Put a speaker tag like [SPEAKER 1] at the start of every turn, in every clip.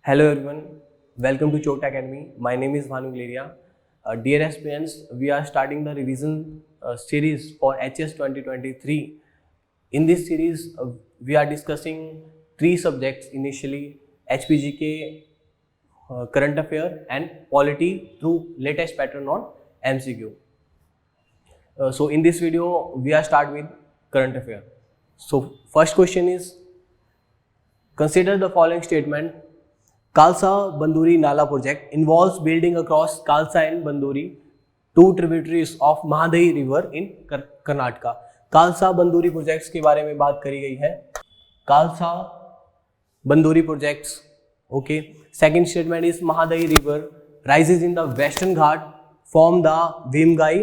[SPEAKER 1] Hello everyone, welcome to Chota Academy. My name is Bhanu Gleria. Dear aspirants, we are starting the revision series for HS 2023. In this series, we are discussing three subjects initially: HPGK, current affair and polity through latest pattern on MCQ. So in this video, we are start with current affair. So first question is, consider the following statement. Khalsa Banduri Nala project involves building across Khalsa and Banduri, two tributaries of Mahadayi River in Karnataka. Khalsa Banduri projects के बारे में बात करी गई है. Khalsa Banduri projects. Okay. Second statement is Mahadayi River rises in the Western Ghat, form the Bhimgai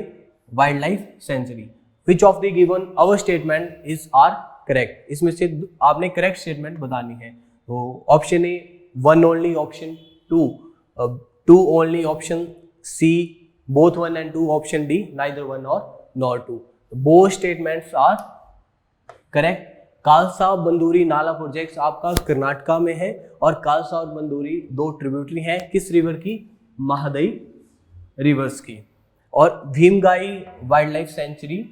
[SPEAKER 1] Wildlife Sanctuary. Which of the given our statement is are correct? इसमें से आपने correct statement बतानी है. तो option A one only, option two only, option C both 1 and 2, option D neither 1 or nor 2. Both statements are correct. Kalasa Banduri Nala projects आपका कर्नाटका में है और खालसा और बंदूरी दो ट्रिब्यूटरी हैं किस रिवर की? महादई रिवर्स की. और भीमगाई वाइल्ड लाइफ सेंचुरी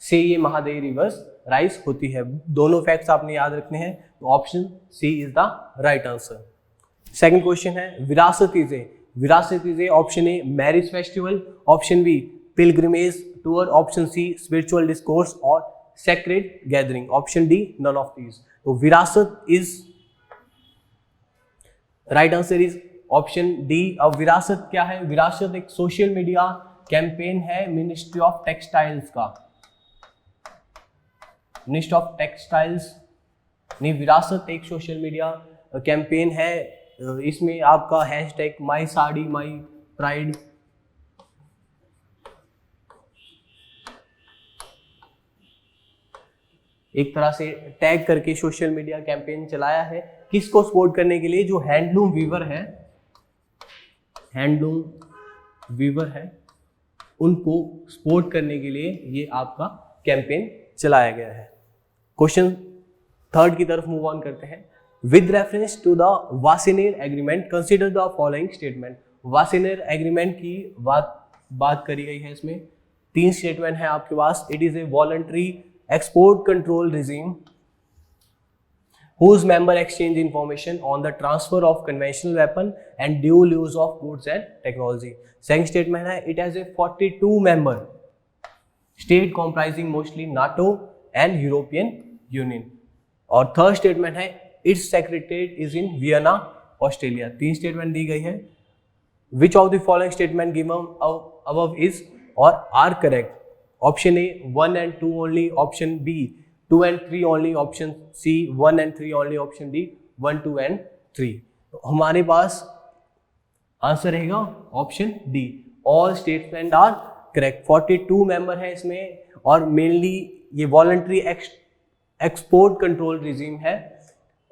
[SPEAKER 1] से ये महादई रिवर्स राइज होती है. दोनों फैक्ट्स आपने याद रखने हैं. तो option C is the right answer. Second question है Virasat is option A marriage festival, option B pilgrimage tour, option C spiritual discourse और sacred gathering, option D none of these. तो Virasat is right answer is option D. अब विरासत क्या है? विरासत एक social media campaign है ministry of textiles का. Ministry of textiles नहीं, विरासत एक सोशल मीडिया कैंपेन है. इसमें आपका hashtag my sari my pride एक तरह से टैग करके सोशल मीडिया कैंपेन चलाया है. किसको सपोर्ट करने के लिए? जो हैंडलूम वीवर है उनको सपोर्ट करने के लिए ये आपका कैंपेन चलाया गया है. क्वेश्चन थर्ड की तरफ मूव ऑन करते हैं. With reference to the Wassenaar agreement consider the following statement. Wassenaar agreement की बात करी गई है. इसमें तीन स्टेटमेंट है आपके पास. It is a voluntary export control regime whose member exchange information on the transfer of conventional weapon and dual use of goods and technology. Second statement है it has a 42 member state comprising mostly NATO and European Union. और third statement है it's secretariat is in Vienna Australia. तीन statement दी गई है. Which of the following statement given above is और are correct? Option A 1 and 2 only, option B 2 and 3 only, option C 1 and 3 only, option D 1, 2 and 3. तो हमारे पास answer रहेगा option D. All statement are correct. 42 member है इसमें और mainly ये voluntary export control regime है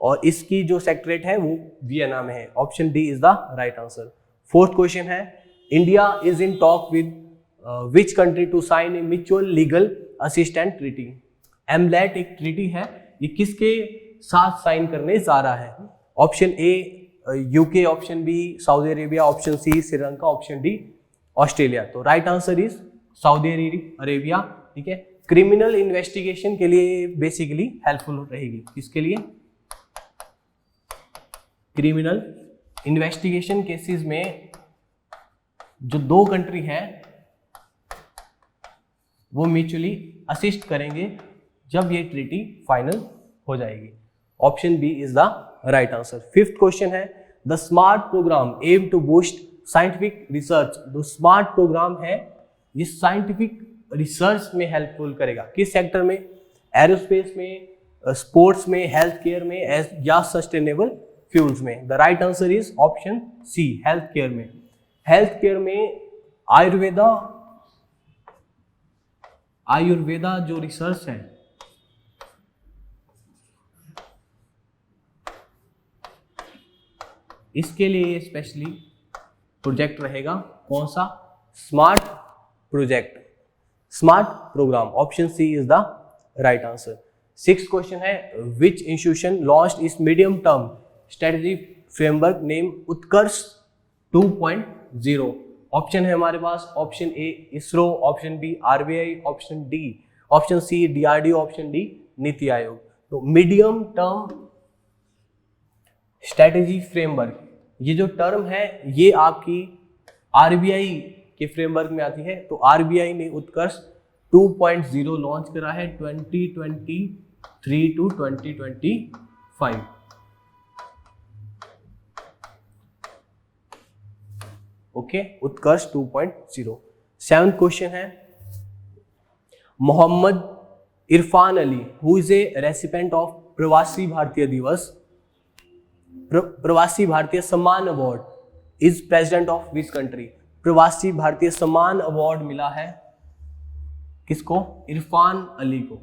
[SPEAKER 1] और इसकी जो सेक्रेटरीट है वो वियना में है. Option D is the right answer. Fourth question है India is in talk with which country to sign a mutual legal assistant treaty. MLAT एक ट्रीटी है, ये किसके साथ साइन करने जा रहा है? Option A UK, option B Saudi Arabia, option C Sri Lanka, option D Australia. तो right answer is Saudi Arabia. ठीक है. क्रिमिनल इन्वेस्टिगेशन के लिए बेसिकली हेल्पफुल रहेगी. किसके लिए? क्रिमिनल इन्वेस्टिगेशन केसेस में जो दो कंट्री हैं वो म्यूचुअली असिस्ट करेंगे जब ये ट्रीटी फाइनल हो जाएगी. Option B is the right answer. Fifth question है the smart program aim to boost scientific research. जो स्मार्ट प्रोग्राम है ये साइंटिफिक रिसर्च में हेल्पफुल करेगा. किस सेक्टर में? एरोस्पेस में, स्पोर्ट्स में, हेल्थ केयर में या सस्टेनेबल फ्यूल्स में. The right answer is option C health care में. हेल्थ केयर में आयुर्वेदा जो रिसर्च है इसके लिए स्पेशली प्रोजेक्ट रहेगा. कौन सा? Smart project, smart program. Option C is the right answer. Six question है which institution launched is medium term strategy framework name Utkarsh 2.0। Option है हमारे पास, option A ISRO, option B RBI, option C DRDO, option D NITI Aayog. तो medium term strategy framework, ये जो term है ये आपकी आरबीआई के फ्रेमवर्क में आती है। तो आरबीआई ने उत्कर्ष 2.0 लॉन्च करा है 2023 to 2025। Okay, Utkarsh 2.0। 7th question है, Mohammad Irfan Ali who is a recipient of Pravasi Bharatiya Divas, Pravasi Bharatiya Samman award is president of which country. Pravasi Bharatiya Samman award मिला है किसको? इरफान अली को।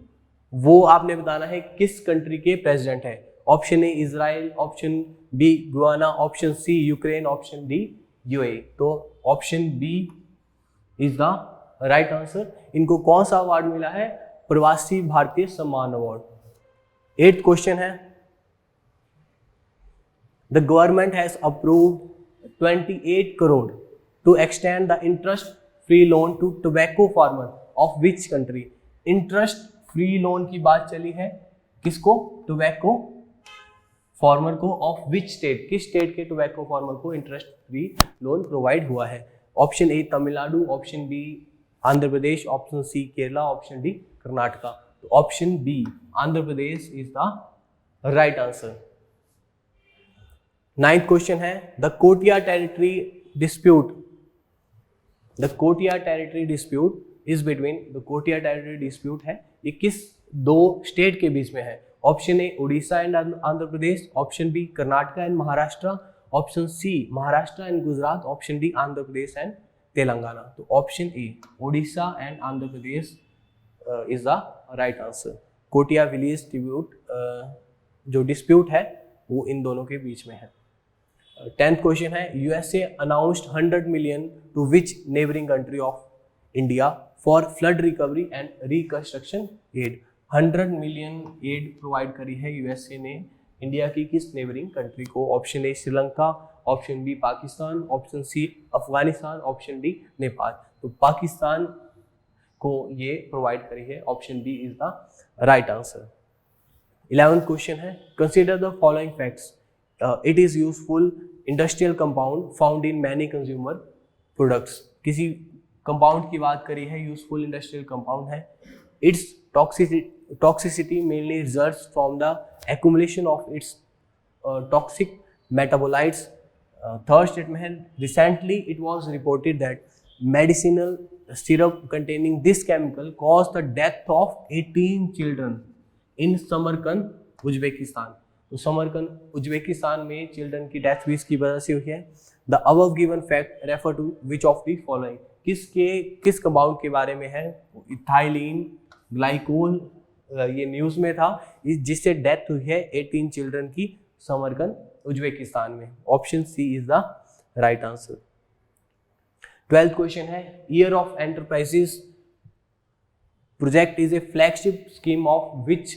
[SPEAKER 1] वो आपने बताना है किस कंट्री के प्रेसिडेंट है। Option A Israel, option B Guyana, option C Ukraine, option D UAE. तो option B is the right answer. इनको कौन सा अवार्ड मिला है? Pravasi Bharatiya Samman award. 8th question है, the government has approved 28 crore to extend the interest free loan to tobacco farmer of which country. Interest free loan की बात चली है किसको? टोबैको फार्मर को। ऑफ विच स्टेट, किस स्टेट के टोबैको फार्मर को इंटरेस्ट फ्री लोन प्रोवाइड हुआ है? Option A Tamil Nadu, option B Andhra Pradesh, option C Kerala, option D Karnataka. तो option B Andhra Pradesh is the right answer. 9th question है, the Kotia territory dispute, the Kotia territory dispute is between, the Kotia territory dispute है ये किस दो state के बीच में है? Option A Orissa and Andhra Pradesh, option B Karnataka and Maharashtra, option C Maharashtra and Gujarat, option D Andhra Pradesh and Telangana. तो option A Orissa and Andhra Pradesh is the right answer. Kotia village dispute जो डिस्प्यूट है वो इन दोनों के बीच में है। 10th क्वेश्चन है, USA announced 100 million to which neighbouring country of India for flood recovery and reconstruction aid. 100 million aid provide करी है यूएसए ने इंडिया की किस नेबरिंग कंट्री को? Option A Sri Lanka, option B Pakistan, option C Afghanistan, option D Nepal. तो पाकिस्तान को ये प्रोवाइड करी है, option B is the right answer. 11th question है, consider the following facts, it is useful industrial compound found in many consumer products. किसी compound की बात करी है, यूजफुल इंडस्ट्रियल कंपाउंड है। It's toxicity mainly results from the accumulation of its toxic metabolites. Third statement है, recently it was reported that medicinal syrup containing this chemical caused the death of 18 children in Samarkand, Uzbekistan. तो Samarkand Uzbekistan में children की death भी इसकी वजह से हुई है। The above given fact refer to which of the following, किस कंपाउंड के बारे में है? इथाइलिन ग्लाइकोल, ये न्यूज़ में था, जिससे डेथ हुई है 18 चिल्ड्रन की समरकंद उज्बेकिस्तान में। Option C is the right answer. 12th question है, year of enterprises project is a flagship scheme of which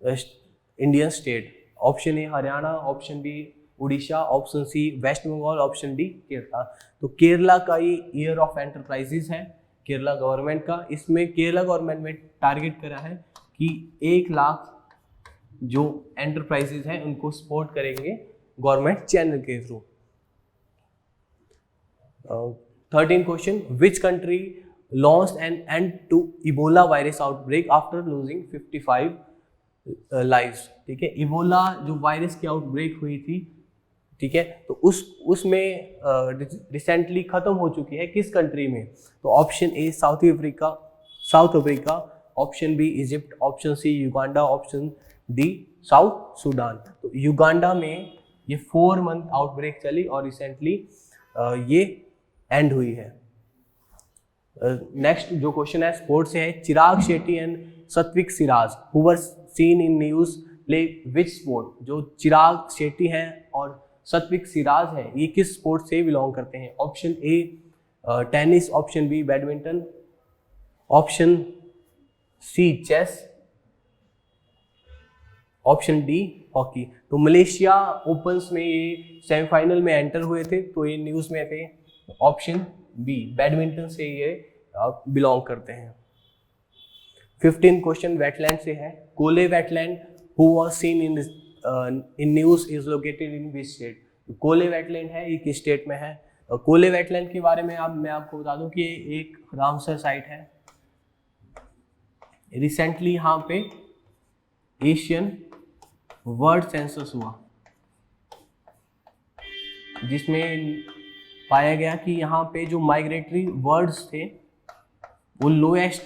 [SPEAKER 1] Indian state. Option A Haryana, option B Orissa, option C West Bengal, option D Kerala. तो केरला का ये year of enterprises है, Kerala government का। इसमें Kerala government में target करा है कि 1 लाख जो एंटरप्राइजेज हैं उनको सपोर्ट करेंगे गवर्नमेंट चैनल के थ्रू। 13th question, which country launched an end to Ebola virus outbreak after losing 55 lives. ठीक है, इबोला जो वायरस की आउटब्रेक हुई थी, ठीक है, तो उसमें रिसेंटली खत्म हो चुकी है किस कंट्री में? तो option A South Africa, option B Egypt, option C Uganda, option D South Sudan. तो युगांडा में ये 4 मंथ आउटब्रेक चली और रिसेंटली ये एंड हुई है। नेक्स्ट जो क्वेश्चन है स्पोर्ट्स से है, Chirag Shetty and Satwik Siraj who were seen in news play which sport. जो चिराग शेट्टी हैं और सत्विक सिराज हैं ये किस स्पोर्ट से बिलोंग करते हैं? Option A tennis, option B badminton, option C chess, option D hockey. तो मलेशिया ओपन्स में ये सेमीफाइनल में एंटर हुए थे, तो ये न्यूज़ में थे। ऑप्शन बी, बैडमिंटन से ये बिलोंग करते हैं। 15 क्वेश्चन वेटलैंड से है। कोले wetland who was seen in news is located in which state. कोले वेटलैंड है, ये किस स्टेट में है? कोले वेटलैंड के बारे में मैं आपको बता दूं कि एक रामसर साइट है। रिसेंटली यहाँ पे एशियन वर्ड सेंसस हुआ, जिसमें पाया गया कि यहाँ पे जो माइग्रेटरी वर्ड्स थे वो लोएस्ट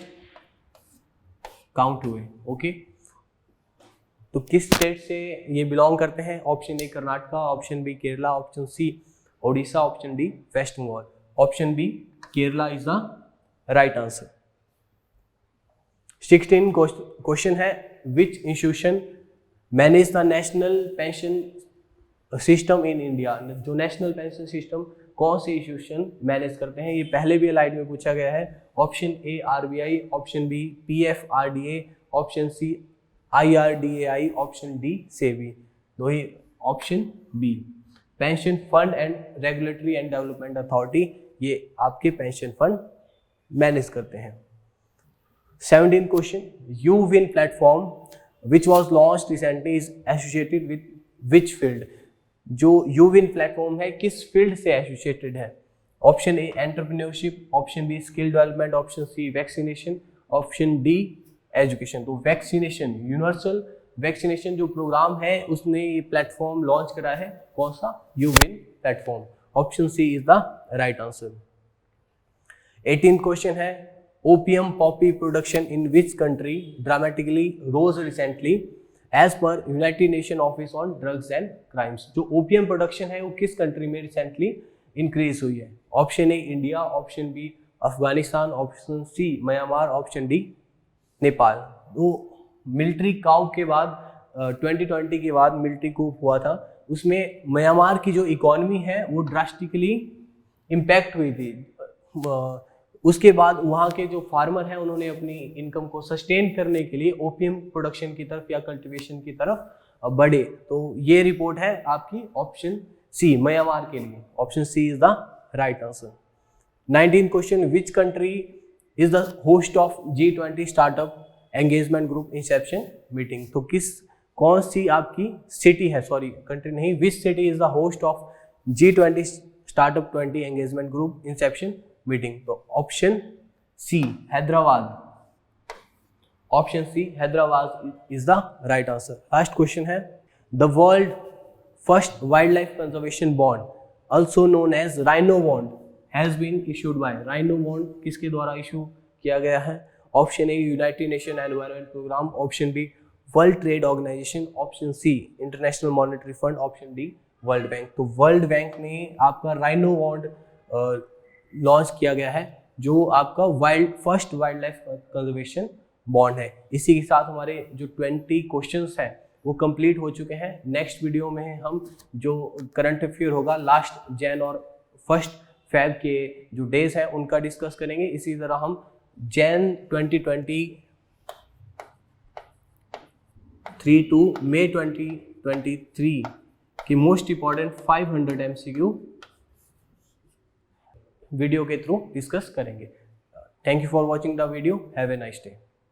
[SPEAKER 1] काउंट हुए। ओके, तो किस स्टेट से ये बिलोंग करते हैं? Option A Karnataka, option B Kerala, option C Odisha, option D West Bengal. Option B Kerala is the right answer. 16 question है, which institution manage the national pension system in India. जो नेशनल पेंशन सिस्टम कौन से इंस्टीट्यूशन मैनेज करते हैं? ये पहले भी स्लाइड में पूछा गया है। Option A RBI, option B PFRDA, option C IRDAI, option D SEBI. दो ही option B, pension fund and regulatory and development authority, ये आपके पेंशन फंड मैनेज करते हैं। 17 क्वेश्चन, यूविन platform which was launched recently is associated with which field. जो यूविन platform है किस फील्ड से एसोसिएटेड है? Option A entrepreneurship, option B skill development, option C vaccination, option D education. तो वैक्सीनेशन, यूनिवर्सल वैक्सीनेशन जो प्रोग्राम है उसने ये प्लेटफॉर्म लॉन्च करा है। कौन सा? यूविन platform. Option C is the right answer. 18 question है, opium poppy production in which country dramatically rose recently as per United Nation office on drugs and crimes. जो ओपियम प्रोडक्शन है वो किस कंट्री में रिसेंटली इंक्रीज हुई है? Option A India, option B Afghanistan, option C Myanmar, option D Nepal. तो military cow के बाद 2020 के बाद मिलिट्री कूप हुआ था, उसमें म्यांमार की जो इकोनॉमी है वो ड्रास्टिकली इम्पैक्ट हुई थी। उसके बाद वहाँ के जो फार्मर हैं उन्होंने अपनी इनकम को सस्टेन करने के लिए ओपियम प्रोडक्शन की तरफ या कल्टीवेशन की तरफ बढ़े। तो ये रिपोर्ट है आपकी ऑप्शन सी, म्यांमार के लिए। Option C is the right answer. 19 question, which country is the host of G20 startup engagement group inception meeting. तो कौन सी आपकी सिटी है, सॉरी कंट्री नहीं, which city is the host of G20 startup 20 engagement group inception meeting? तो option C Hyderabad. Option C Hyderabad is the right answer. Last question है, the world first wildlife conservation bond also known as rhino bond has been issued by. Rhino bond किसके द्वारा issue किया गया है? Option A United Nation Environment Programme, option B World Trade Organization, option C International Monetary Fund, option D World Bank. तो World Bank ने आपका rhino bond launch किया गया है, जो आपका first wildlife conservation bond है। इसी के साथ हमारे जो 20 क्वेश्चंस हैं वो कंप्लीट हो चुके हैं। नेक्स्ट वीडियो में हम जो करंट अफेयर होगा लास्ट जैन और 1 फेब के जो डेज हैं उनका डिस्कस करेंगे। इसी तरह हम जैन 2023 टू मई 2023 की मोस्ट इंपॉर्टेंट 500 MCQ वीडियो के थ्रू डिस्कस करेंगे। Thank you for watching the video. Have a nice day.